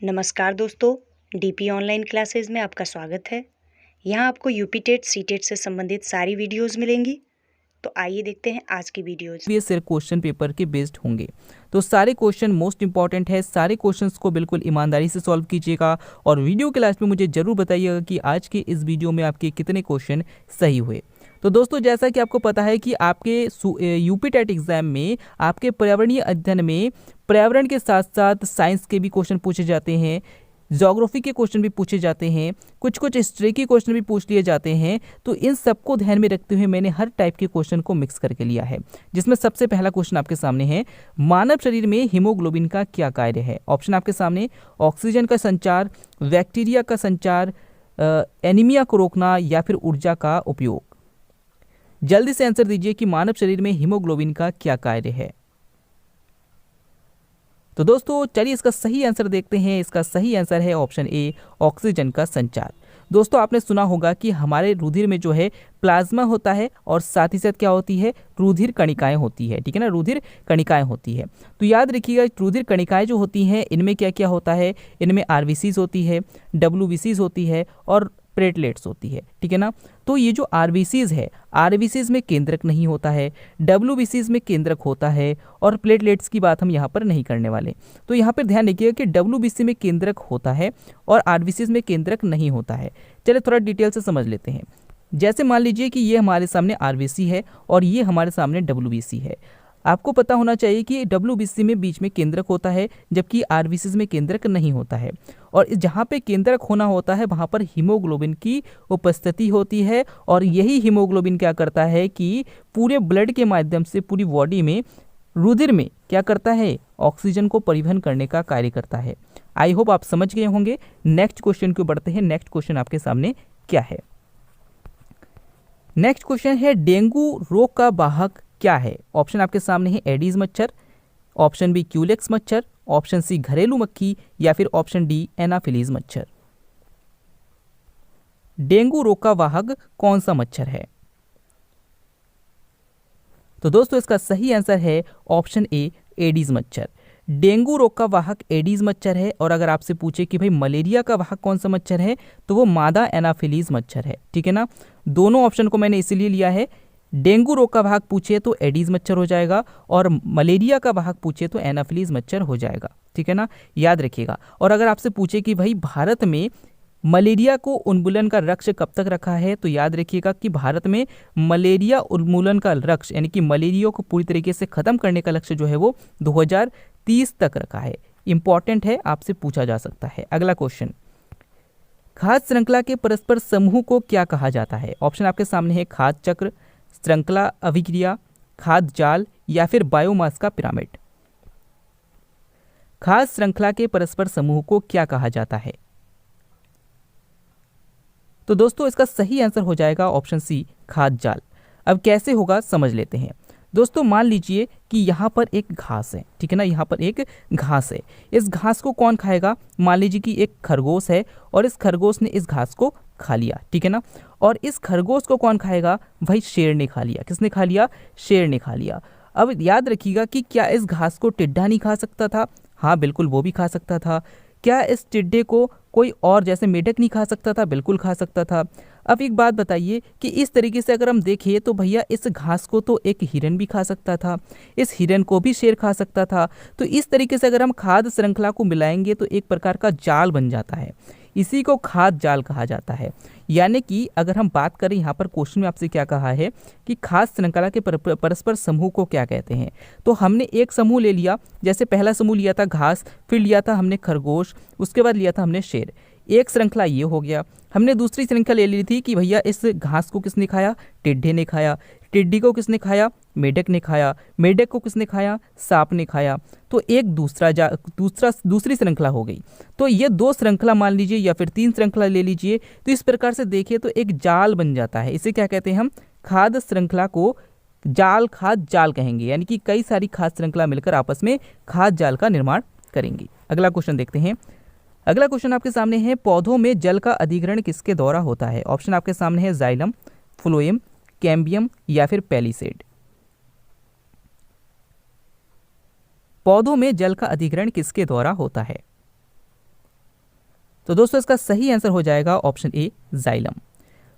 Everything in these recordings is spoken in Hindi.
नमस्कार दोस्तों, डीपी ऑनलाइन क्लासेस में आपका स्वागत है। यहाँ आपको यूपी टेट सी टेट से संबंधित सारी वीडियोस मिलेंगी। तो आइए देखते हैं आज की वीडियोस। ये सिर्फ क्वेश्चन पेपर के बेस्ड होंगे, तो सारे क्वेश्चन मोस्ट इंपॉर्टेंट है। सारे क्वेश्चंस को बिल्कुल ईमानदारी से सॉल्व कीजिएगा और वीडियो के लास्ट में मुझे जरूर बताइएगा कि आज के इस वीडियो में आपके कितने क्वेश्चन सही हुए। तो दोस्तों, जैसा कि आपको पता है कि आपके यूपी टेट एग्जाम में आपके पर्यावरणीय अध्ययन में पर्यावरण के साथ साथ साइंस के भी क्वेश्चन पूछे जाते हैं, ज्योग्राफी के क्वेश्चन भी पूछे जाते हैं, कुछ हिस्ट्री के क्वेश्चन भी पूछ लिए जाते हैं। तो इन सबको ध्यान में रखते हुए मैंने हर टाइप के क्वेश्चन को मिक्स करके लिया है, जिसमें सबसे पहला क्वेश्चन आपके सामने है, मानव शरीर में हीमोग्लोबिन का क्या कार्य है। ऑप्शन आपके सामने, ऑक्सीजन का संचार, बैक्टीरिया का संचार, एनीमिया को रोकना या फिर ऊर्जा का उपयोग। जल्दी से आंसर दीजिए कि मानव शरीर में हीमोग्लोबिन का क्या कार्य है। तो दोस्तों चलिए इसका सही आंसर देखते हैं। इसका सही आंसर है ऑप्शन ए, ऑक्सीजन का संचार। दोस्तों आपने सुना होगा कि हमारे रुधिर में जो है प्लाज्मा होता है और साथ ही साथ क्या होती है, रुधिर कणिकाएं होती है। ठीक है ना, रुधिर कणिकाएं होती है। तो याद रखिएगा, रुधिर कणिकाएं जो होती हैं इनमें क्या क्या होता है, इनमें आरबीसीज होती है, डब्ल्यूबीसीज होती है और प्लेटलेट्स होती है। ठीक है ना। तो ये जो आरबीसीज है, आरबीसीज में केंद्रक नहीं होता है, डब्ल्यूबीसीज में केंद्रक होता है और प्लेटलेट्स की बात हम यहाँ पर नहीं करने वाले। तो यहाँ पर ध्यान रखिएगा कि डब्ल्यूबीसी में केंद्रक होता है और आरबीसीज में केंद्रक नहीं होता है। चलिए थोड़ा डिटेल से समझ लेते हैं। जैसे मान लीजिए कि ये हमारे सामने आरबीसी है और ये हमारे सामने डब्ल्यूबीसी है। आपको पता होना चाहिए कि डब्ल्यूबीसी में बीच में केंद्रक होता है, जबकि आरबीसी में केंद्रक नहीं होता है। और जहाँ पे केंद्रक होना होता है वहाँ पर हीमोग्लोबिन की उपस्थिति होती है और यही हीमोग्लोबिन क्या करता है कि पूरे ब्लड के माध्यम से पूरी बॉडी में, रुधिर में क्या करता है, ऑक्सीजन को परिवहन करने का कार्य करता है। आई होप आप समझ गए होंगे। नेक्स्ट क्वेश्चन को बढ़ते हैं। नेक्स्ट क्वेश्चन आपके सामने क्या है। नेक्स्ट क्वेश्चन है, डेंगू रोग का वाहक क्या है। ऑप्शन आपके सामने है, एडीज मच्छर, ऑप्शन बी क्यूलेक्स मच्छर, ऑप्शन सी घरेलू मक्खी या फिर ऑप्शन डी एनाफिलीज मच्छर। डेंगू रोग का वाहक कौन सा मच्छर है। तो दोस्तों इसका सही आंसर है ऑप्शन ए, एडीज मच्छर। डेंगू रोग का वाहक एडीज मच्छर है। और अगर आपसे पूछे कि भाई मलेरिया का वाहक कौन सा मच्छर है, तो वो मादा एनाफिलीज मच्छर है। ठीक है ना। दोनों ऑप्शन को मैंने इसीलिए लिया है, डेंगू रोग का वाहक पूछे तो एडीज मच्छर हो जाएगा और मलेरिया का वाहक पूछे तो एनाफिलीज मच्छर हो जाएगा। ठीक है ना, याद रखिएगा। और अगर आपसे पूछे कि भाई भारत में मलेरिया को उन्मूलन का लक्ष्य कब तक रखा है, तो याद रखिएगा कि भारत में मलेरिया उन्मूलन का लक्ष्य यानी कि मलेरिया को पूरी तरीके से खत्म करने का लक्ष्य जो है वो 2030 तक रखा है। इंपॉर्टेंट है, आपसे पूछा जा सकता है। अगला क्वेश्चन, खाद्य श्रृंखला के परस्पर समूह को क्या कहा जाता है। ऑप्शन आपके सामने है, खाद्य चक्र, श्रृंखला अभिक्रिया, खाद्य जाल या फिर बायोमास का पिरामिड। खाद्य श्रृंखला के परस्पर समूह को क्या कहा जाता है। तो दोस्तों इसका सही आंसर हो जाएगा ऑप्शन सी, खाद्य जाल। अब कैसे होगा समझ लेते हैं। दोस्तों मान लीजिए कि यहाँ पर एक घास है। ठीक है ना, यहाँ पर एक घास है। इस घास को कौन खाएगा। मान लीजिए कि एक खरगोश है और इस खरगोश ने इस घास को खा लिया। ठीक है ना। और इस खरगोश को कौन खाएगा, भाई शेर ने खा लिया। किसने खा लिया, शेर ने खा लिया। अब याद रखिएगा कि क्या इस घास को टिड्डा नहीं खा सकता था। हाँ बिल्कुल, वो भी खा सकता था। क्या इस टिड्डे को कोई और जैसे मेढक नहीं खा सकता था, बिल्कुल खा सकता था। अब एक बात बताइए कि इस तरीके से अगर हम देखें तो भैया इस घास को तो एक हिरन भी खा सकता था, इस हिरन को भी शेर खा सकता था। तो इस तरीके से अगर हम खाद्य श्रृंखला को मिलाएंगे तो एक प्रकार का जाल बन जाता है। इसी को खाद्य जाल कहा जाता है। यानी कि अगर हम बात करें, यहाँ पर क्वेश्चन में आपसे क्या कहा है कि खाद्य श्रृंखला के परस्पर समूह को क्या कहते हैं। तो हमने एक समूह ले लिया, जैसे पहला समूह लिया था घास, फिर लिया था हमने खरगोश, उसके बाद लिया था हमने शेर। एक श्रृंखला ये हो गया। हमने दूसरी श्रृंखला ले ली थी कि भैया इस घास को किसने खाया, टिड्डे ने खाया। टिड्डी को किसने खाया, मेढक ने खाया। मेढक को किसने खाया, सांप ने खाया। तो एक दूसरी श्रृंखला हो गई। तो ये दो श्रृंखला मान लीजिए या फिर तीन श्रृंखला ले लीजिए। तो इस प्रकार से देखिए तो एक जाल बन जाता है। इसे क्या कहते हैं हम, खाद्य श्रृंखला को जाल, खाद्य जाल कहेंगे। यानी कि कई सारी खाद्य श्रृंखला मिलकर आपस में खाद्य जाल का निर्माण करेंगी। अगला क्वेश्चन देखते हैं। अगला क्वेश्चन आपके सामने है, पौधों में जल का अधिग्रहण किसके द्वारा होता है। ऑप्शन आपके सामने है, जाइलम, फ्लोएम, कैम्बियम या फिर पैलिसेड। पौधों में जल का अधिग्रहण किसके द्वारा होता है। तो दोस्तों इसका सही आंसर हो जाएगा ऑप्शन ए जाइलम।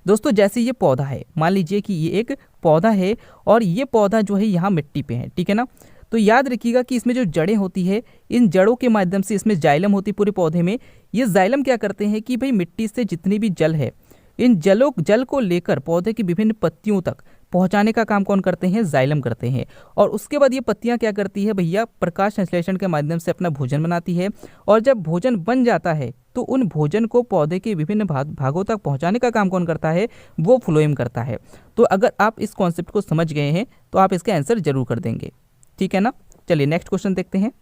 दोस्तों जैसे ये पौधा है, मान लीजिए कि ये एक पौधा है और ये पौधा जो है यहाँ मिट्टी पे है, ठीक है ना। तो याद रखिएगा कि इसमें जो जड़ें होती है, इन जड़ों के माध्यम से इसमें जाइलम होती है पूरे पौधे में। ये जाइलम क्या करते हैं कि भाई मिट्टी से जितनी भी जल है, इन जल को लेकर पौधे की विभिन्न पत्तियों तक पहुंचाने का काम कौन करते हैं, जाइलम करते हैं। और उसके बाद ये पत्तियां क्या करती है भैया, प्रकाश संश्लेषण के माध्यम से अपना भोजन बनाती है। और जब भोजन बन जाता है तो उन भोजन को पौधे के विभिन्न भागों तक पहुंचाने का काम कौन करता है, वो फ्लोएम करता है। तो अगर आप इस कॉन्सेप्ट को समझ गए हैं तो आप इसका आंसर जरूर कर देंगे, ठीक है ना। चलिए नेक्स्ट क्वेश्चन देखते हैं।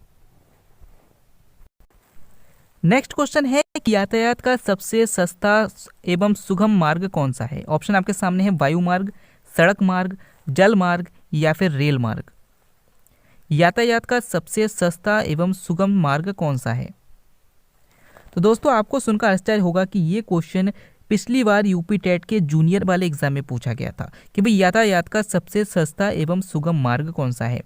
नेक्स्ट क्वेश्चन है कि यातायात का सबसे सस्ता एवं सुगम मार्ग कौन सा है। ऑप्शन आपके सामने है वायु मार्ग, सड़क मार्ग, जल मार्ग या फिर रेल मार्ग। यातायात का सबसे सस्ता एवं सुगम मार्ग कौन सा है। तो दोस्तों आपको सुनकर आश्चर्य होगा कि ये क्वेश्चन पिछली बार यूपी टेट के जूनियर वाले एग्जाम में पूछा गया था कि भाई यातायात का सबसे सस्ता एवं सुगम मार्ग कौन सा है।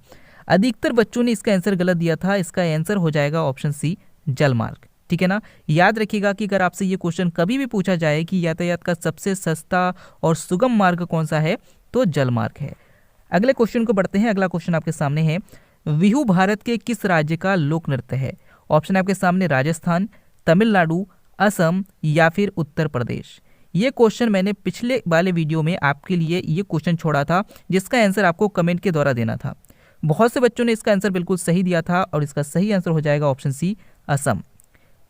अधिकतर बच्चों ने इसका आंसर गलत दिया था। इसका आंसर हो जाएगा ऑप्शन सी जल मार्ग, ठीक है ना। याद रखिएगा कि अगर आपसे ये क्वेश्चन कभी भी पूछा जाए कि यातायात का सबसे सस्ता और सुगम मार्ग कौन सा है तो जल मार्ग है। अगले क्वेश्चन को बढ़ते हैं। अगला क्वेश्चन आपके सामने है, बिहू भारत के किस राज्य का लोक नृत्य है। ऑप्शन आपके सामने राजस्थान, तमिलनाडु, असम या फिर उत्तर प्रदेश। ये क्वेश्चन मैंने पिछले वाले वीडियो में आपके लिए ये क्वेश्चन छोड़ा था जिसका आंसर आपको कमेंट के द्वारा देना था। बहुत से बच्चों ने इसका आंसर बिल्कुल सही दिया था और इसका सही आंसर हो जाएगा ऑप्शन सी असम।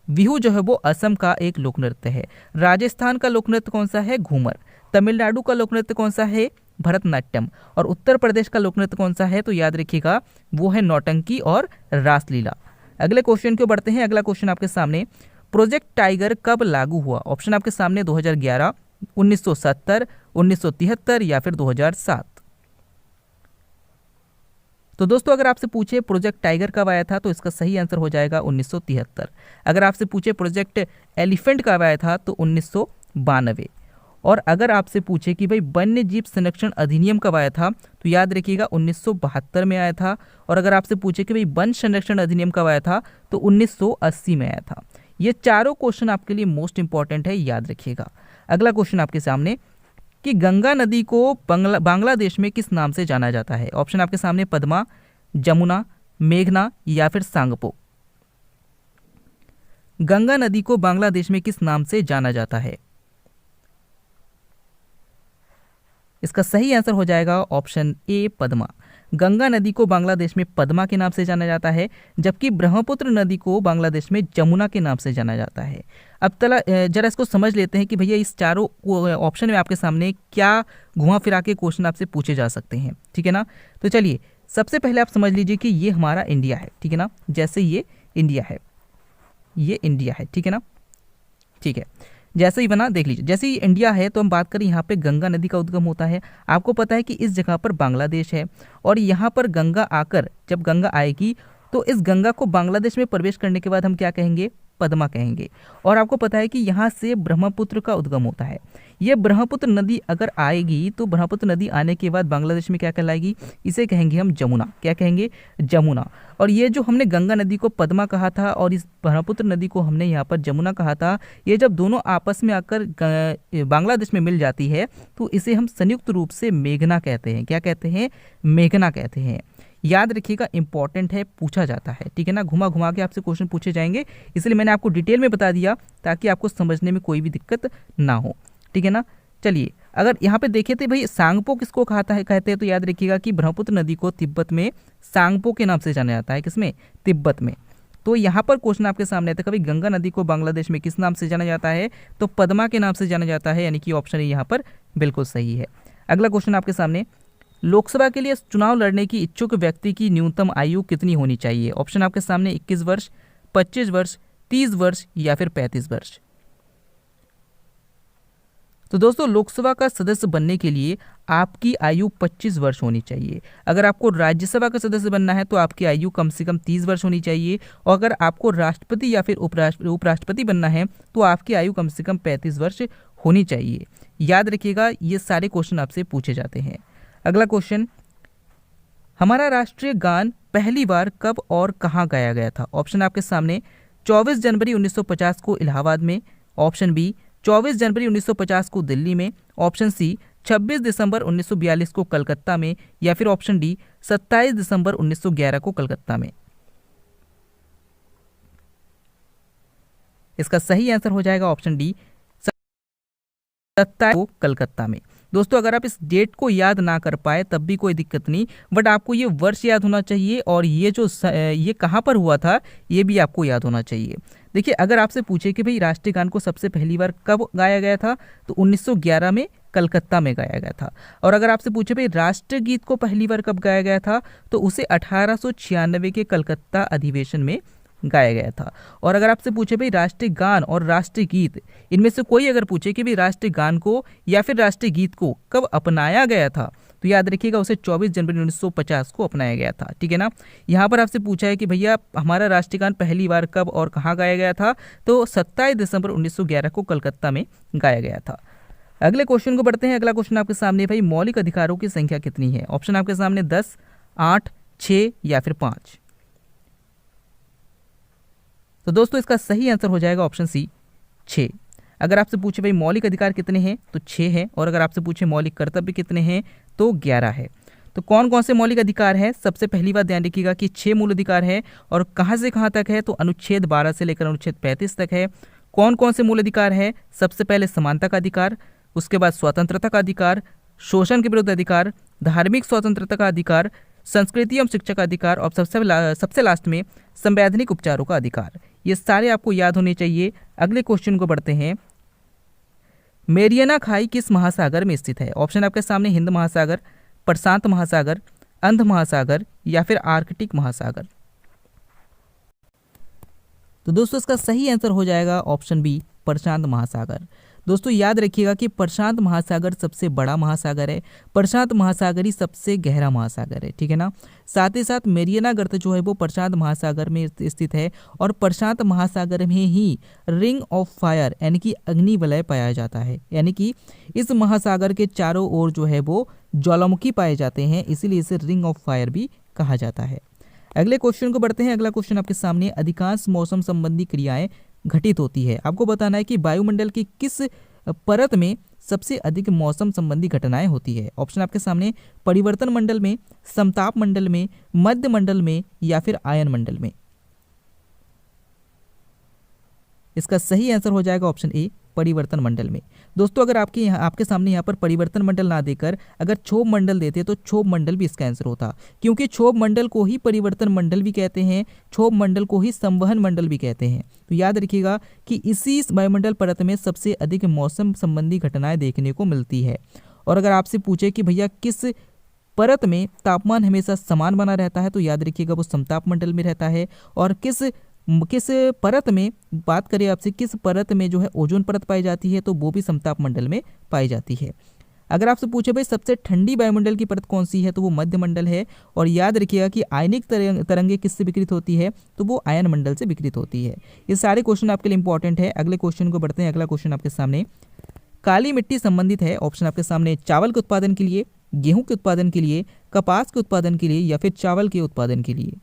बिहू जो है वो असम का एक लोक नृत्य है। राजस्थान का लोक नृत्य कौन सा है, घूमर। तमिलनाडु का लोक नृत्य कौन सा है, भरतनाट्यम। और उत्तर प्रदेश का लोक नृत्य कौन सा है तो याद रखिएगा वो है नौटंकी और रासलीला। अगले क्वेश्चन को बढ़ते हैं। अगला क्वेश्चन आपके सामने, प्रोजेक्ट टाइगर कब लागू हुआ। ऑप्शन आपके सामने 2011, 1970, 1973 या फिर 2007। तो दोस्तों अगर आपसे पूछे प्रोजेक्ट टाइगर कब आया था तो इसका सही आंसर हो जाएगा 1973। अगर आपसे पूछे प्रोजेक्ट एलिफेंट कब आया था तो 1992। और अगर आपसे पूछे कि भाई वन्य जीव संरक्षण अधिनियम कब आया था तो याद रखिएगा 1972 में आया था। और अगर आपसे पूछे कि भाई वन संरक्षण अधिनियम कब आया था तो 1980 में आया था। ये चारों क्वेश्चन आपके लिए मोस्ट इंपॉर्टेंट है, याद रखिएगा। अगला क्वेश्चन आपके सामने कि गंगा नदी को बांग्लादेश में किस नाम से जाना जाता है। ऑप्शन आपके सामने पद्मा, जमुना, मेघना या फिर सांगपो। गंगा नदी को बांग्लादेश में किस नाम से जाना जाता है। इसका सही आंसर हो जाएगा ऑप्शन ए पद्मा। गंगा नदी को बांग्लादेश में पद्मा के नाम से जाना जाता है, जबकि ब्रह्मपुत्र नदी को बांग्लादेश में जमुना के नाम से जाना जाता है। अब जरा इसको समझ लेते हैं कि भैया इस चारों ऑप्शन में आपके सामने क्या घुमा फिरा के क्वेश्चन आपसे पूछे जा सकते हैं, ठीक है ना। तो चलिए सबसे पहले आप समझ लीजिए कि ये हमारा इंडिया है, ठीक है ना। जैसे ये इंडिया है, ये इंडिया है, ठीक है ना, ठीक है। जैसे ही बना देख लीजिए, जैसे ही इंडिया है तो हम बात करें यहाँ पे गंगा नदी का उद्गम होता है। आपको पता है कि इस जगह पर बांग्लादेश है और यहाँ पर गंगा आकर जब गंगा आएगी तो इस गंगा को बांग्लादेश में प्रवेश करने के बाद हम क्या कहेंगे, पद्मा कहेंगे। और आपको पता है कि यहाँ से ब्रह्मपुत्र का उद्गम होता है। ये ब्रह्मपुत्र नदी अगर आएगी तो ब्रह्मपुत्र नदी आने के बाद बांग्लादेश में क्या कहलाएगी, इसे कहेंगे हम जमुना। क्या कहेंगे, जमुना। और ये जो हमने गंगा नदी को पद्मा कहा था और इस ब्रह्मपुत्र नदी को हमने यहाँ पर जमुना कहा था, ये जब दोनों आपस में आकर बांग्लादेश में मिल जाती है तो इसे हम संयुक्त रूप से मेघना कहते हैं। क्या कहते हैं, मेघना कहते हैं। याद रखिएगा, इंपॉर्टेंट है, पूछा जाता है, ठीक है ना। घुमा घुमा के आपसे क्वेश्चन पूछे जाएंगे, इसलिए मैंने आपको डिटेल में बता दिया ताकि आपको समझने में कोई भी दिक्कत ना हो, ठीक है ना। चलिए अगर यहाँ पे देखें तो भाई सांगपो किसको कहते हैं तो याद रखिएगा कि ब्रह्मपुत्र नदी को तिब्बत में सांगपो के नाम से जाना जाता है। किसमें, तिब्बत में। तो यहाँ पर क्वेश्चन आपके सामने आता है, कभी गंगा नदी को बांग्लादेश में किस नाम से जाना जाता है तो पद्मा के नाम से जाना जाता है, यानी कि ऑप्शन यहाँ पर बिल्कुल सही है। अगला क्वेश्चन आपके सामने, लोकसभा के लिए चुनाव लड़ने की इच्छुक व्यक्ति की न्यूनतम आयु कितनी होनी चाहिए। ऑप्शन आपके सामने 21 वर्ष, 25 वर्ष, 30 वर्ष या फिर 35 वर्ष। तो दोस्तों लोकसभा का सदस्य बनने के लिए आपकी आयु 25 वर्ष होनी चाहिए। अगर आपको राज्यसभा का सदस्य बनना है तो आपकी आयु कम से कम 30 वर्ष होनी चाहिए। और अगर आपको राष्ट्रपति या फिर उपराष्ट्रपति बनना है तो आपकी आयु कम से कम 35 वर्ष होनी चाहिए। याद रखिएगा, ये सारे क्वेश्चन आपसे पूछे जाते हैं। अगला क्वेश्चन, हमारा राष्ट्रीय गान पहली बार कब और कहाँ गाया गया था। ऑप्शन आपके सामने 24 जनवरी 1950 को इलाहाबाद में, ऑप्शन बी 24 जनवरी 1950 को दिल्ली में, ऑप्शन सी 26 दिसंबर 1942 को कलकत्ता में, या फिर ऑप्शन डी 27 दिसंबर 1911 को कलकत्ता में। इसका सही आंसर हो जाएगा ऑप्शन डी 27 को कलकत्ता में। दोस्तों अगर आप इस डेट को याद ना कर पाए तब भी कोई दिक्कत नहीं, बट आपको ये वर्ष याद होना चाहिए और ये कहाँ पर हुआ था ये भी आपको याद होना चाहिए। देखिए अगर आपसे पूछे कि भाई राष्ट्रीय गान को सबसे पहली बार कब गाया गया था तो 1911 में कलकत्ता में गाया गया था। और अगर आपसे पूछे भाई राष्ट्रीय गीत को पहली बार कब गाया गया था तो उसे 1896 के कलकत्ता अधिवेशन में गाया गया था। और अगर आपसे पूछे भाई राष्ट्रीय गान और राष्ट्रीय गीत इनमें से कोई अगर पूछे कि भाई राष्ट्रीय गान को या फिर राष्ट्रीय गीत को कब अपनाया गया था तो याद रखिएगा उसे 24 जनवरी 1950 को अपनाया गया था, ठीक है ना। यहाँ पर आपसे पूछा है कि भैया हमारा राष्ट्रीय गान पहली बार कब और कहाँ गाया गया था तो 27 दिसंबर 1911 को कलकत्ता में गाया गया था। अगले क्वेश्चन को बढ़ते हैं। अगला क्वेश्चन आपके सामने भाई मौलिक अधिकारों की संख्या कितनी है। ऑप्शन आपके सामने 10, 8, 6 या फिर 5। तो दोस्तों इसका सही आंसर हो जाएगा ऑप्शन सी 6। अगर आपसे पूछे भाई मौलिक अधिकार कितने हैं तो 6 है, और अगर आपसे पूछे मौलिक कर्तव्य कितने हैं तो 11 है। तो कौन कौन से मौलिक अधिकार है, सबसे पहली बात ध्यान रखिएगा कि 6 मूल अधिकार है और कहाँ से कहाँ तक है तो अनुच्छेद 12 से लेकर अनुच्छेद 35 तक है। कौन कौन से मूल अधिकार है, सबसे पहले समानता का अधिकार, उसके बाद स्वतंत्रता का अधिकार, शोषण के विरुद्ध अधिकार, धार्मिक स्वतंत्रता का अधिकार, संस्कृति एवं शिक्षा का अधिकार और सबसे लास्ट में संवैधानिक उपचारों का अधिकार। ये सारे आपको याद होने चाहिए। अगले क्वेश्चन को बढ़ते हैं। मेरियाना खाई किस महासागर में स्थित है। ऑप्शन आपके सामने हिंद महासागर, प्रशांत महासागर, अंध महासागर या फिर आर्कटिक महासागर। तो दोस्तों इसका सही आंसर हो जाएगा ऑप्शन बी प्रशांत महासागर। दोस्तों याद रखिएगा कि प्रशांत महासागर सबसे बड़ा महासागर है, प्रशांत महासागर ही सबसे गहरा महासागर है, ठीक है ना। साथ ही साथ मेरियाना गर्त जो है वो प्रशांत महासागर में स्थित है और प्रशांत महासागर में ही रिंग ऑफ फायर यानी कि अग्नि वलय पाया जाता है, यानी कि इस महासागर के चारों ओर जो है वो ज्वालामुखी पाए जाते हैं, इसीलिए इसे रिंग ऑफ फायर भी कहा जाता है। अगले क्वेश्चन को बढ़ते हैं। अगला क्वेश्चन आपके सामने अधिकांश मौसम संबंधी क्रियाएं घटित होती है। आपको बताना है कि वायुमंडल की किस परत में सबसे अधिक मौसम संबंधी घटनाएं होती है। ऑप्शन आपके सामने परिवर्तन मंडल में, समताप मंडल में, मध्य मंडल में या फिर आयन मंडल में। इसका सही आंसर हो जाएगा ऑप्शन ए परिवर्तन मंडल में। दोस्तों अगर आपके सामने यहाँ पर परिवर्तन मंडल ना देकर अगर क्षोभ मंडल देते तो क्षोभ मंडल भी इसका आंसर होता, क्योंकि क्षोभ मंडल को ही परिवर्तन मंडल भी कहते हैं, क्षोभ मंडल को ही संवहन मंडल भी कहते हैं। तो याद रखिएगा कि इसी वायुमंडल परत में सबसे अधिक मौसम संबंधी घटनाएं देखने को मिलती है। और अगर आपसे पूछे कि भैया किस परत में तापमान हमेशा समान बना रहता है तो याद रखिएगा वो समताप मंडल में रहता है। और किस परत में बात करें आपसे किस परत में जो है ओजोन परत पाई जाती है तो वो भी समताप मंडल में पाई जाती है। अगर आपसे पूछे भाई सबसे ठंडी वायुमंडल की परत कौन सी है तो वो मध्य मंडल है। और याद रखिएगा कि आयनिक तरंगें किससे विकृत होती है तो वो आयन मंडल से विकृत होती है। ये सारे क्वेश्चन आपके लिए इंपॉर्टेंट है। अगले क्वेश्चन को बढ़ते हैं। अगला क्वेश्चन आपके सामने काली मिट्टी संबंधित है। ऑप्शन आपके सामने चावल के उत्पादन के लिए, गेहूं के उत्पादन के लिए, कपास के उत्पादन के लिए या फिर चावल के उत्पादन के लिए।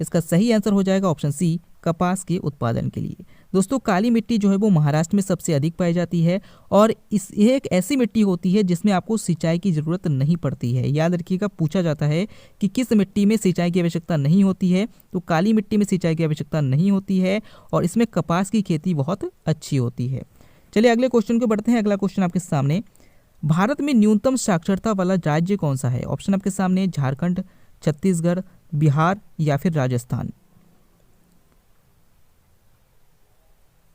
इसका सही आंसर हो जाएगा ऑप्शन सी कपास के उत्पादन के लिए। दोस्तों काली मिट्टी जो है वो महाराष्ट्र में सबसे अधिक पाई जाती है और ये एक ऐसी मिट्टी होती है जिसमें आपको सिंचाई की ज़रूरत नहीं पड़ती है। याद रखिएगा पूछा जाता है कि किस मिट्टी में सिंचाई की आवश्यकता नहीं होती है तो काली मिट्टी में सिंचाई की आवश्यकता नहीं होती है और इसमें कपास की खेती बहुत अच्छी होती है। चलिए अगले क्वेश्चन को बढ़ते हैं। अगला क्वेश्चन आपके सामने भारत में न्यूनतम साक्षरता वाला राज्य कौन सा है। ऑप्शन आपके सामने झारखंड, छत्तीसगढ़, बिहार या फिर राजस्थान।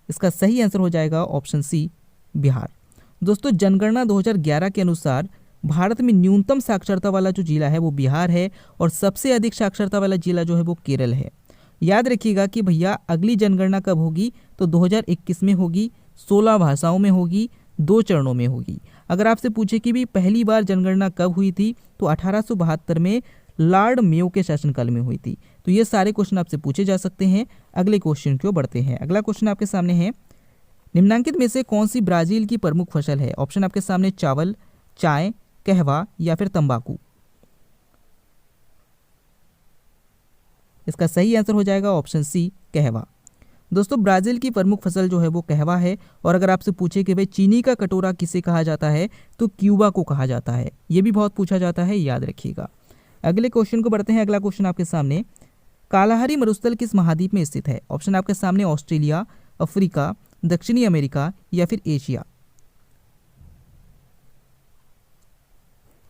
इसका सही आंसर हो जाएगा ऑप्शन सी बिहार। दोस्तों जनगणना 2011 के अनुसार भारत में न्यूनतम साक्षरता वाला जो जिला है वो बिहार है और सबसे अधिक साक्षरता वाला जिला जो है वो केरल है। याद रखिएगा कि भैया अगली जनगणना कब होगी तो 2021 में होगी, 16 भाषाओं में होगी, 2 चरणों में होगी। अगर आपसे पूछे कि भी पहली बार जनगणना कब हुई थी तो 1872 में लॉर्ड मेयो के शासनकाल में हुई थी। तो ये सारे क्वेश्चन आपसे पूछे जा सकते हैं। अगले क्वेश्चन की ओर बढ़ते हैं। अगला क्वेश्चन आपके सामने है निम्नलिखित में से कौन सी ब्राजील की प्रमुख फसल है। ऑप्शन आपके सामने चावल, चाय, कहवा या फिर तंबाकू। इसका सही आंसर हो जाएगा ऑप्शन सी कहवा। दोस्तों ब्राज़ील की प्रमुख फसल जो है वो कहवा है। और अगर आपसे पूछे कि भाई चीनी का कटोरा किसे कहा जाता है तो क्यूबा को कहा जाता है। ये भी बहुत पूछा जाता है, याद रखिएगा। अगले क्वेश्चन को बढ़ते हैं। अगला क्वेश्चन आपके सामने, कालाहारी मरुस्थल किस महाद्वीप में स्थित है? ऑप्शन आपके सामने ऑस्ट्रेलिया, अफ्रीका, दक्षिणी अमेरिका या फिर एशिया।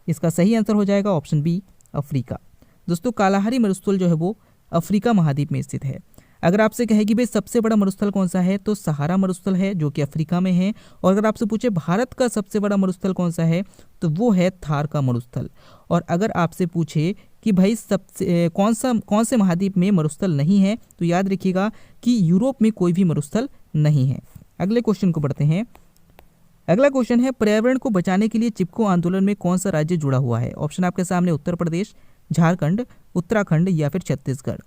इसका सही आंसर हो जाएगा ऑप्शन बी अफ्रीका। दोस्तों कालाहारी मरुस्थल जो है वो अफ्रीका महाद्वीप में स्थित है। अगर आपसे कहे कि भाई सबसे बड़ा मरुस्थल कौन सा है तो सहारा मरुस्थल है जो कि अफ्रीका में है। और अगर आपसे पूछे भारत का सबसे बड़ा मरुस्थल कौन सा है तो वो है थार का मरुस्थल। और अगर आपसे पूछे कि भाई सबसे कौन से महाद्वीप में मरुस्थल नहीं है तो याद रखिएगा कि यूरोप में कोई भी मरुस्थल नहीं है। अगले क्वेश्चन को बढ़ते हैं। अगला क्वेश्चन है, पर्यावरण को बचाने के लिए चिपको आंदोलन में कौन सा राज्य जुड़ा हुआ है? ऑप्शन आपके सामने उत्तर प्रदेश, झारखंड, उत्तराखंड या फिर छत्तीसगढ़।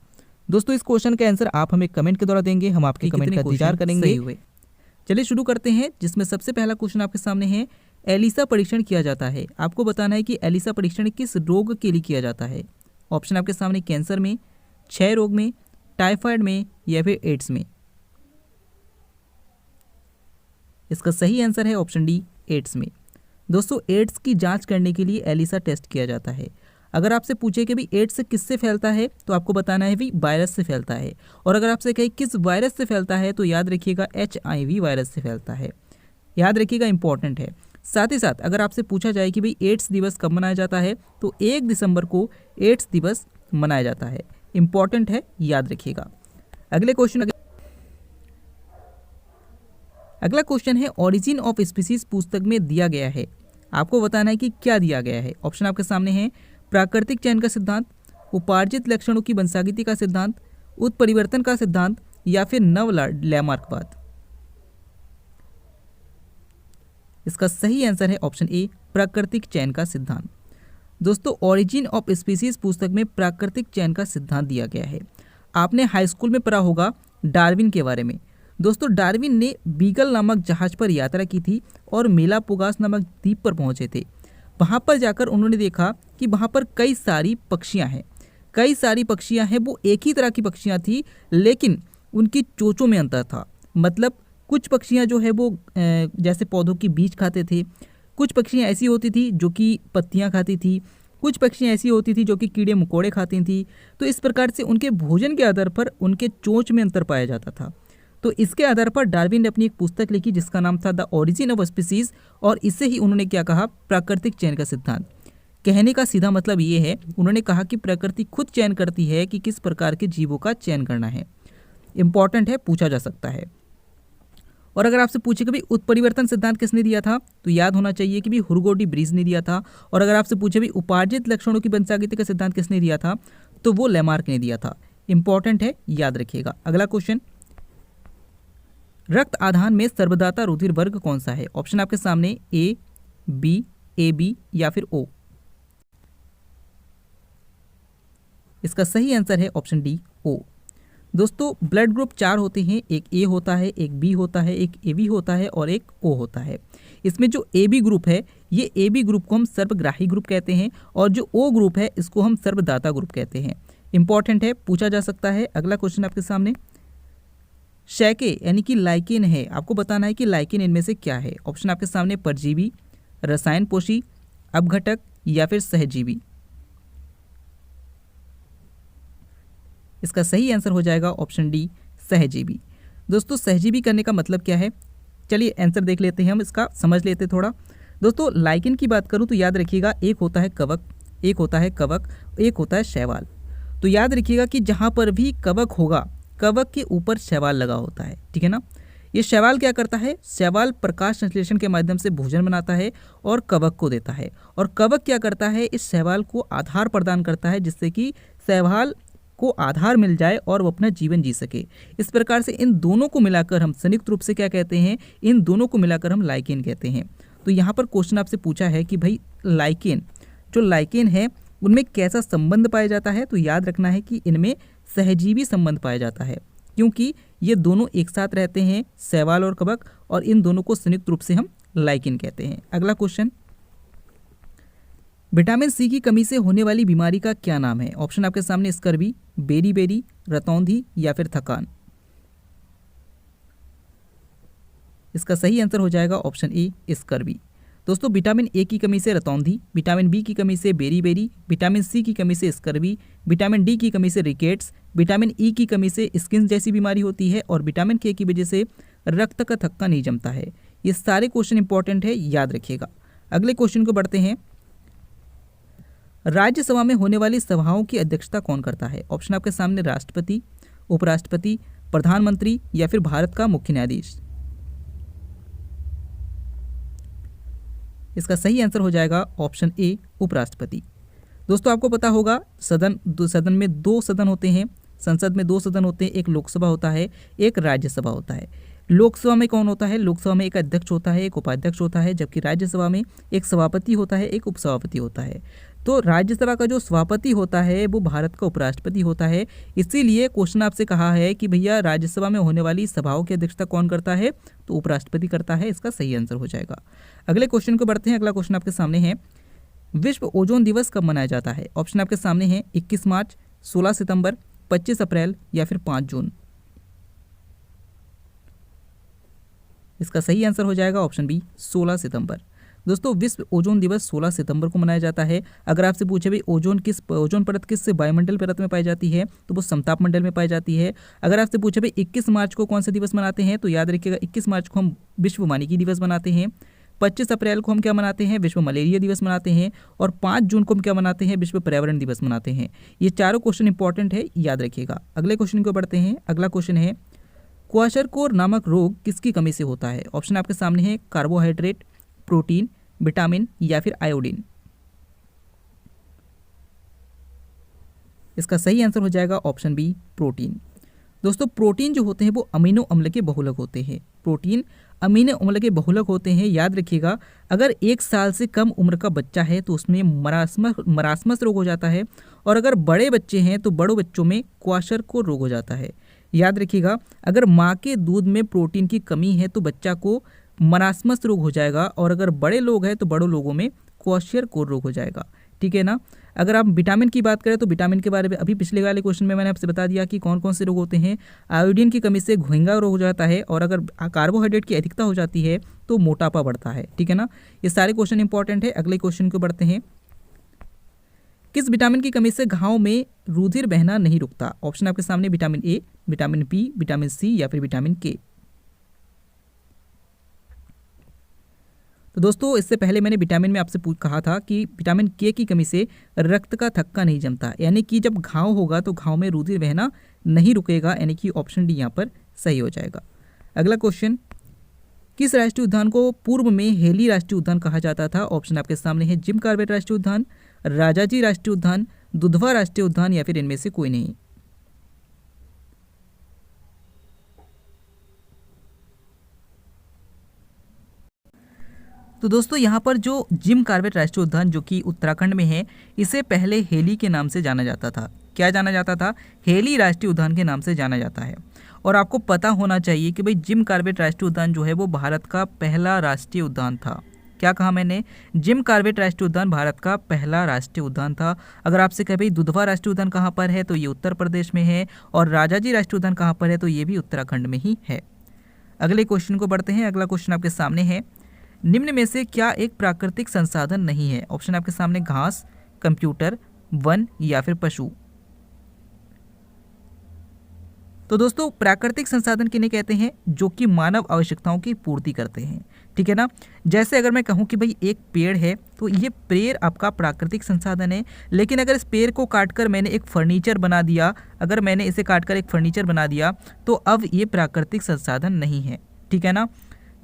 दोस्तों इस क्वेश्चन का आंसर आप हमें कमेंट के द्वारा देंगे, हम आपके कमेंट का इंतजार करेंगे। चलिए शुरू करते हैं, जिसमें सबसे पहला क्वेश्चन आपके सामने है, एलिसा परीक्षण किया जाता है। आपको बताना है कि एलिसा परीक्षण किस रोग के लिए किया जाता है। ऑप्शन आपके सामने कैंसर में, क्षय रोग में, टाइफाइड में या फिर एड्स में। इसका सही आंसर है ऑप्शन डी एड्स में। दोस्तों एड्स की जांच करने के लिए एलिसा टेस्ट किया जाता है। अगर आपसे पूछे कि भाई एड्स किससे फैलता है तो आपको बताना है भी वायरस से फैलता है। और अगर आपसे कहे किस वायरस से फैलता है तो याद रखिएगा HIV वायरस से फैलता है। याद रखिएगा, इंपॉर्टेंट है। साथ ही साथ अगर आपसे पूछा जाए कि भाई एड्स दिवस कब मनाया जाता है तो 1 दिसंबर को एड्स दिवस मनाया जाता है। इंपॉर्टेंट है, याद रखिएगा। अगला क्वेश्चन है, ओरिजिन ऑफ स्पीसीज पुस्तक में दिया गया है। आपको बताना है कि क्या दिया गया है। ऑप्शन आपके सामने है, प्राकृतिक चयन का सिद्धांत, उपार्जित लक्षणों की वंशागति का सिद्धांत, उत्परिवर्तन का सिद्धांत या फिर नव लैमार्कवाद। इसका सही आंसर है ऑप्शन ए प्राकृतिक चयन का सिद्धांत। दोस्तों ओरिजिन ऑफ स्पीसीज पुस्तक में प्राकृतिक चयन का सिद्धांत दिया गया है। आपने हाई स्कूल में पढ़ा होगा डार्विन के बारे में। दोस्तों डार्विन ने बीगल नामक जहाज पर यात्रा की थी और मेलापुगास नामक द्वीप पर पहुंचे थे। वहां पर जाकर उन्होंने देखा कि वहां पर कई सारी पक्षियां हैं, वो एक ही तरह की पक्षियां थी लेकिन उनकी चोंचों में अंतर था। मतलब कुछ पक्षियां जो है वो जैसे पौधों की बीज खाते थे, कुछ पक्षियां ऐसी होती थी जो कि पत्तियां खाती थी, कुछ पक्षियां ऐसी होती थी जो कि कीड़े मकोड़े खाती थी। तो इस प्रकार से उनके भोजन के आधार पर उनके चोंच में अंतर पाया जाता था। तो इसके आधार पर डार्विन ने अपनी एक पुस्तक लिखी जिसका नाम था द ओरिजिन ऑफ स्पीसीज, और इससे ही उन्होंने क्या कहा, प्राकृतिक चयन का सिद्धांत। कहने का सीधा मतलब ये है, उन्होंने कहा कि प्रकृति खुद चयन करती है कि किस प्रकार के जीवों का चयन करना है। इंपॉर्टेंट है, पूछा जा सकता है। और अगर आपसे पूछे कि भाई उत्परिवर्तन सिद्धांत किसने दिया था तो याद होना चाहिए कि भाई हुरगोडी ब्रीज ने दिया था। और अगर आपसे पूछे भाई उपार्जित लक्षणों की वंशागति का सिद्धांत किसने दिया था तो वो लैमार्क ने दिया था। इंपॉर्टेंट है, याद रखिएगा। अगला क्वेश्चन, रक्त आधान में सर्वदाता रुधिर वर्ग कौन सा है? ऑप्शन आपके सामने ए, बी, AB या फिर O। इसका सही आंसर है ऑप्शन डी O। दोस्तों ब्लड ग्रुप 4 होते हैं, एक A होता है, एक B होता है, एक AB होता है और एक O होता है। इसमें जो AB ग्रुप है, ये AB ग्रुप को हम सर्वग्राही ग्रुप कहते हैं और जो O ग्रुप है इसको हम सर्वदाता ग्रुप कहते हैं। इंपॉर्टेंट है, पूछा जा सकता है। अगला क्वेश्चन आपके सामने, शैके यानी कि लाइकेन है। आपको बताना है कि लाइकेन इनमें से क्या है। ऑप्शन आपके सामने परजीवी, रसायन पोषी, अपघटक या फिर सहजीवी। इसका सही आंसर हो जाएगा ऑप्शन डी सहजीवी। दोस्तों सहजीवी करने का मतलब क्या है, चलिए आंसर देख लेते हैं, हम इसका समझ लेते हैं थोड़ा। दोस्तों लाइकेन की बात करूं तो याद रखिएगा, एक होता है कवक, एक होता है कवक, एक होता है शैवाल। तो याद रखिएगा कि जहां पर भी कवक होगा, कवक के ऊपर शैवाल लगा होता है, ठीक है ना। ये शैवाल क्या करता है, शैवाल प्रकाश संश्लेषण के माध्यम से भोजन बनाता है और कवक को देता है। और कवक क्या करता है, इस शैवाल को आधार प्रदान करता है जिससे कि शैवाल को आधार मिल जाए और वो अपना जीवन जी सके। इस प्रकार से इन दोनों को मिलाकर हम संयुक्त रूप से क्या कहते हैं, इन दोनों को मिलाकर हम लाइकेन कहते हैं। तो यहाँ पर क्वेश्चन आपसे पूछा है कि भाई लाइकेन, जो लाइकेन है उनमें कैसा संबंध पाया जाता है, तो याद रखना है कि इनमें सहजीवी संबंध पाया जाता है क्योंकि ये दोनों एक साथ रहते हैं, शैवाल और कवक, और इन दोनों को संयुक्त रूप से हम लाइकेन कहते हैं। अगला क्वेश्चन, विटामिन सी की कमी से होने वाली बीमारी का क्या नाम है? ऑप्शन आपके सामने स्कर्वी, बेरी, रतौंधी या फिर थकान। इसका सही आंसर हो जाएगा ऑप्शन ए, स्कर्वी। दोस्तों, विटामिन ए की कमी से रतौंधी, विटामिन बी की कमी से बेरी, विटामिन सी की कमी से स्कर्वी, विटामिन डी की कमी से रिकेट्स, विटामिन ई की कमी से स्किन जैसी बीमारी होती है और विटामिन के की वजह से रक्त का थक्का नहीं जमता है। ये सारे क्वेश्चन इंपॉर्टेंट है, याद रखिएगा। अगले क्वेश्चन को बढ़ते हैं। राज्यसभा में होने वाली सभाओं की अध्यक्षता कौन करता है? ऑप्शन आपके सामने राष्ट्रपति, उपराष्ट्रपति, प्रधानमंत्री या फिर भारत का मुख्य न्यायाधीश। इसका सही आंसर हो जाएगा ऑप्शन ए, उपराष्ट्रपति। दोस्तों, आपको पता होगा सदन में दो सदन होते हैं, संसद में दो सदन होते हैं, एक लोकसभा होता है, एक राज्यसभा होता है। लोकसभा में कौन होता है? लोकसभा में एक अध्यक्ष होता है, एक उपाध्यक्ष होता है, जबकि राज्यसभा में एक सभापति होता है, एक उपसभापति होता है। तो राज्यसभा का जो सभापति होता है वो भारत का उपराष्ट्रपति होता है। इसीलिए क्वेश्चन आपसे कहा है कि भैया राज्यसभा में होने वाली सभाओं की अध्यक्षता कौन करता है? तो उपराष्ट्रपति करता है। इसका सही आंसर हो जाएगा। अगले क्वेश्चन को बढ़ते हैं। अगला क्वेश्चन आपके सामने है, विश्व ओजोन दिवस कब मनाया जाता है? ऑप्शन आपके सामने है 21 मार्च, 16 सितंबर, 25 अप्रैल या फिर 5 जून। इसका सही आंसर हो जाएगा ऑप्शन बी, 16 सितंबर। दोस्तों, विश्व ओजोन दिवस 16 सितंबर को मनाया जाता है। अगर आपसे पूछे भाई ओजोन परत किस वायुमंडल परत में पाई जाती है, तो वो समताप मंडल में पाई जाती है। अगर आपसे पूछे भाई 21 मार्च को कौन सा दिवस मनाते हैं, तो याद रखिएगा 21 मार्च को हम विश्व वानिकी दिवस मनाते हैं। 25 अप्रैल को हम क्या मनाते हैं? विश्व मलेरिया दिवस मनाते हैं। और 5 जून को हम क्या मनाते हैं? विश्व पर्यावरण दिवस मनाते हैं। ये चारों क्वेश्चन इंपॉर्टेंट है, याद रखिएगा। अगले क्वेश्चन को बढ़ते हैं। अगला क्वेश्चन है, क्वाशरकोर नामक रोग किसकी कमी से होता है? ऑप्शन आपके सामने है कार्बोहाइड्रेट, प्रोटीन, विटामिन या फिर आयोडीन। इसका सही आंसर हो जाएगा ऑप्शन बी, प्रोटीन। दोस्तों, प्रोटीन जो होते हैं वो अमीनो अम्ल के बहुलक होते हैं। प्रोटीन अमीनो अम्ल के बहुलक होते हैं, याद रखिएगा। अगर 1 साल से कम उम्र का बच्चा है तो उसमें मरासमस रोग हो जाता है, और अगर बड़े बच्चे हैं तो बड़ों बच्चों में क्वाशरकोर रोग हो जाता है। याद रखिएगा, अगर माँ के दूध में प्रोटीन की कमी है तो बच्चा को मरासमस रोग हो जाएगा, और अगर बड़े लोग हैं तो बड़ों लोगों में क्वाशरकोर रोग हो जाएगा। ठीक है ना। अगर आप विटामिन की बात करें तो विटामिन के बारे में अभी पिछले वाले क्वेश्चन में मैंने आपसे बता दिया कि कौन कौन से रोग होते हैं। आयोडीन की कमी से घुइंगा रोग हो जाता है, और अगर कार्बोहाइड्रेट की अधिकता हो जाती है तो मोटापा बढ़ता है। ठीक है ना। ये सारे क्वेश्चन इंपॉर्टेंट है। अगले क्वेश्चन को बढ़ते हैं। किस विटामिन की कमी से घाव में रुधिर बहना नहीं रुकता? ऑप्शन आपके सामने vitamin A, vitamin B, vitamin C या फिर विटामिन के। तो दोस्तों, इससे पहले मैंने विटामिन में आपसे कहा था कि विटामिन के की कमी से रक्त का थक्का नहीं जमता, यानी कि जब घाव होगा तो घाव में रुधिर बहना नहीं रुकेगा, यानी कि ऑप्शन डी यहाँ पर सही हो जाएगा। अगला क्वेश्चन, किस राष्ट्रीय उद्यान को पूर्व में हेली राष्ट्रीय उद्यान कहा जाता था? ऑप्शन आपके सामने है जिम कॉर्बेट राष्ट्रीय उद्यान, राजाजी राष्ट्रीय उद्यान, दुधवा राष्ट्रीय उद्यान या फिर इनमें से कोई नहीं। तो दोस्तों, यहाँ पर जो जिम कॉर्बेट राष्ट्रीय उद्यान जो कि उत्तराखंड में है, इसे पहले हेली के नाम से जाना जाता था। क्या जाना जाता था? हेली राष्ट्रीय उद्यान के नाम से जाना जाता है। और आपको पता होना चाहिए कि भाई जिम कॉर्बेट राष्ट्रीय उद्यान जो है वो भारत का पहला राष्ट्रीय उद्यान था। क्या कहा मैंने? जिम कॉर्बेट राष्ट्रीय उद्यान भारत का पहला राष्ट्रीय उद्यान था। अगर आपसे कहे भाई दुधवा राष्ट्रीय उद्यान कहाँ पर है, तो ये उत्तर प्रदेश में है, और राजाजी राष्ट्रीय उद्यान कहाँ पर है, तो ये भी उत्तराखंड में ही है। अगले क्वेश्चन को बढ़ते हैं। अगला क्वेश्चन आपके सामने है, निम्न में से क्या एक प्राकृतिक संसाधन नहीं है? ऑप्शन आपके सामने घास, कंप्यूटर, वन या फिर पशु। तो दोस्तों, प्राकृतिक संसाधन किन्हें कहते हैं? जो कि मानव आवश्यकताओं की पूर्ति करते हैं। ठीक है ना। जैसे अगर मैं कहूँ कि भाई एक पेड़ है, तो ये पेड़ आपका प्राकृतिक संसाधन है, लेकिन अगर इस पेड़ को काटकर मैंने एक फर्नीचर बना दिया, अगर मैंने इसे काटकर एक फर्नीचर बना दिया, तो अब ये प्राकृतिक संसाधन नहीं है। ठीक है ना।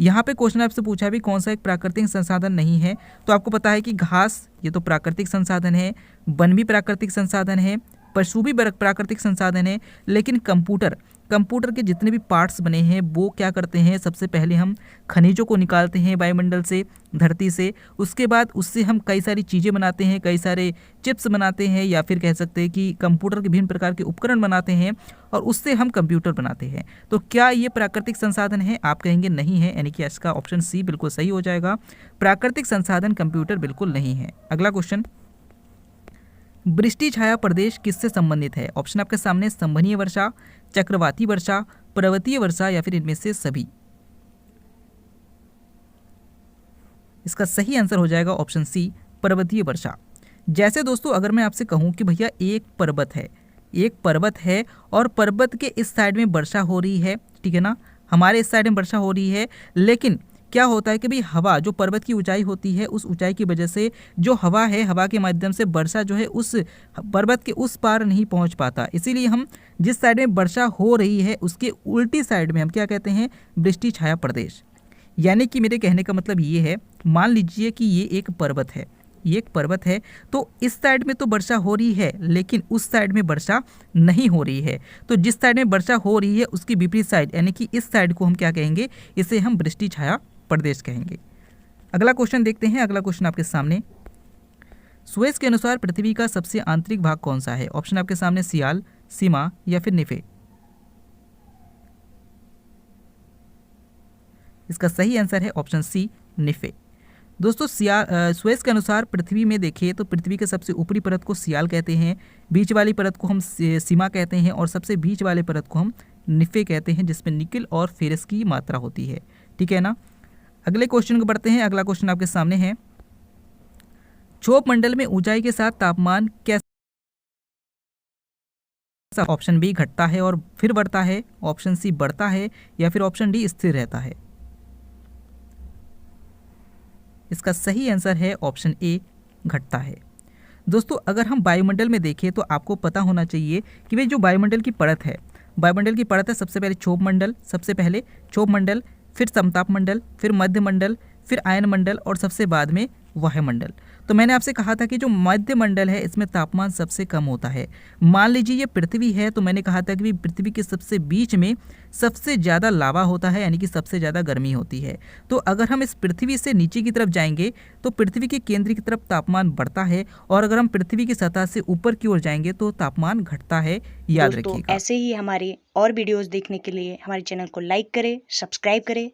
यहाँ पे क्वेश्चन आपसे पूछा भी कौन सा एक प्राकृतिक संसाधन नहीं है, तो आपको पता है कि घास ये तो प्राकृतिक संसाधन है, वन भी प्राकृतिक संसाधन है, पशु भी प्राकृतिक संसाधन है, लेकिन कंप्यूटर कंप्यूटर के जितने भी पार्ट्स बने हैं वो क्या करते हैं, सबसे पहले हम खनिजों को निकालते हैं वायुमंडल से, धरती से। उसके बाद उससे हम कई सारी चीज़ें बनाते हैं, कई सारे चिप्स बनाते हैं, या फिर कह सकते हैं कि कंप्यूटर के विभिन्न प्रकार के उपकरण बनाते हैं और उससे हम कंप्यूटर बनाते हैं। तो क्या ये प्राकृतिक संसाधन है? आप कहेंगे नहीं है, यानी कि इसका ऑप्शन सी बिल्कुल सही हो जाएगा। प्राकृतिक संसाधन कंप्यूटर बिल्कुल नहीं है। अगला क्वेश्चन, वृष्टि छाया प्रदेश किससे संबंधित है? ऑप्शन आपके सामने, संवहनीय वर्षा, चक्रवाती वर्षा, पर्वतीय वर्षा, या फिर इनमें से सभी। इसका सही आंसर हो जाएगा ऑप्शन सी, पर्वतीय वर्षा। जैसे दोस्तों अगर मैं आपसे कहूं कि भैया एक पर्वत है और पर्वत के इस साइड में वर्षा हो रही है, ठीक है ना, हमारे इस साइड में वर्षा हो रही है, लेकिन क्या होता है कि भाई हवा, जो पर्वत की ऊंचाई होती है, उस ऊंचाई की वजह से जो हवा है, हवा के माध्यम से वर्षा जो है उस पर्वत के उस पार नहीं पहुंच पाता। इसीलिए हम जिस साइड में वर्षा हो रही है उसके उल्टी साइड में हम क्या कहते हैं, वृष्टि छाया प्रदेश। यानी कि मेरे कहने का मतलब ये है, मान लीजिए कि ये एक पर्वत है, तो इस साइड में तो वर्षा हो रही है लेकिन उस साइड में वर्षा नहीं हो रही है। तो जिस साइड में वर्षा हो रही है उसकी विपरीत साइड, यानी कि इस साइड को हम क्या कहेंगे, इसे हम वृष्टि छाया प्रदेश कहेंगे। अगला क्वेश्चन देखते हैं। अगला क्वेश्चन आपके सामने, सुएज के अनुसार पृथ्वी का सबसे आंतरिक भाग कौन सा है? ऑप्शन आपके सामने, सियाल, सीमा, या फिर निफे। इसका सही आंसर है ऑप्शन सी, निफे। दोस्तों सुएज के अनुसार पृथ्वी में देखिए तो पृथ्वी के सबसे ऊपरी परत को सियाल कहते हैं, बीच वाली परत को हम सीमा कहते हैं और सबसे बीच वाले परत को हम निफे कहते हैं, जिसमें निकल और फेरस की मात्रा होती है, ठीक है ना। अगले क्वेश्चन को बढ़ते हैं। अगला क्वेश्चन आपके सामने है, क्षोभ मंडल में ऊंचाई के साथ तापमान कैसा? ऑप्शन बी, घटता है और फिर बढ़ता है, ऑप्शन सी, बढ़ता है, या फिर ऑप्शन डी, स्थिर रहता है। इसका सही आंसर है ऑप्शन ए, घटता है। दोस्तों अगर हम वायुमंडल में देखें तो आपको पता होना चाहिए कि भाई जो वायुमंडल की परत है, सबसे पहले क्षोभ मंडल, फिर समताप मंडल, फिर मध्य मंडल, फिर आयन मंडल और सबसे बाद में वायुमंडल। तो मैंने आपसे कहा था कि जो मध्य मंडल है इसमें तापमान सबसे कम होता है। मान लीजिए ये पृथ्वी है, तो मैंने कहा था कि पृथ्वी के सबसे बीच में सबसे ज़्यादा लावा होता है, यानी कि सबसे ज़्यादा गर्मी होती है। तो अगर हम इस पृथ्वी से नीचे की तरफ जाएंगे तो पृथ्वी के केंद्र की तरफ तापमान बढ़ता है, और अगर हम पृथ्वी की सतह से ऊपर की ओर जाएंगे तो तापमान घटता है, याद रखिएगा। ऐसे ही हमारे और वीडियोज़ देखने के लिए हमारे चैनल को लाइक करें, सब्सक्राइब करें